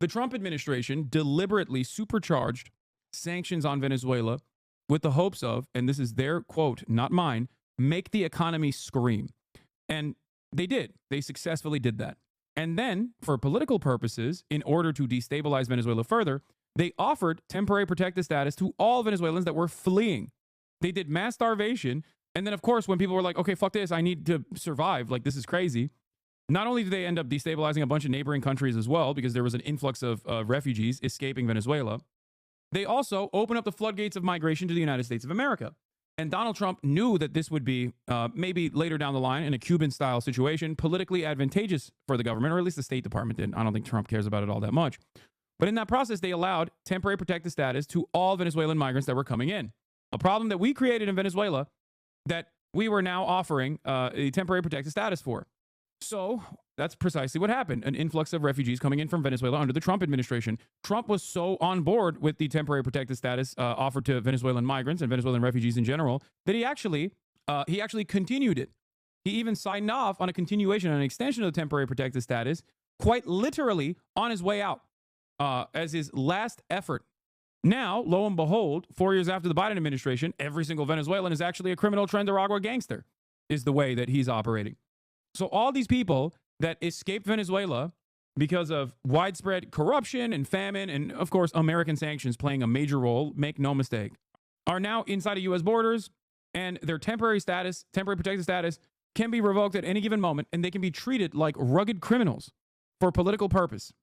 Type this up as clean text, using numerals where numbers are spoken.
The Trump administration deliberately supercharged sanctions on Venezuela with the hopes of, and this is their quote, not mine, make the economy scream. And they did. They successfully did that. And then, for political purposes, in order to destabilize Venezuela further, they offered temporary protected status to all Venezuelans that were fleeing. They did mass starvation. And then, of course, when people were like, okay, fuck this, I need to survive, like, this is crazy. Not only did they end up destabilizing a bunch of neighboring countries as well, because there was an influx of refugees escaping Venezuela, they also opened up the floodgates of migration to the United States of America. And Donald Trump knew that this would be maybe later down the line in a Cuban-style situation, politically advantageous for the government, or at least the State Department didn't. I don't think Trump cares about it all that much. But in that process, they allowed temporary protected status to all Venezuelan migrants that were coming in. A problem that we created in Venezuela that we were now offering a temporary protected status for. So that's precisely what happened. An influx of refugees coming in from Venezuela under the Trump administration. Trump was so on board with the temporary protected status offered to Venezuelan migrants and Venezuelan refugees in general that he actually continued it. He even signed off on a continuation and an extension of the temporary protected status, quite literally on his way out as his last effort. Now, lo and behold, 4 years after the Biden administration, every single Venezuelan is actually a criminal Tren-de-Aragua gangster, is the way that he's operating. So all these people that escaped Venezuela because of widespread corruption and famine and, of course, American sanctions playing a major role, make no mistake, are now inside of U.S. borders, and their temporary protected status, can be revoked at any given moment, and they can be treated like rugged criminals for political purpose.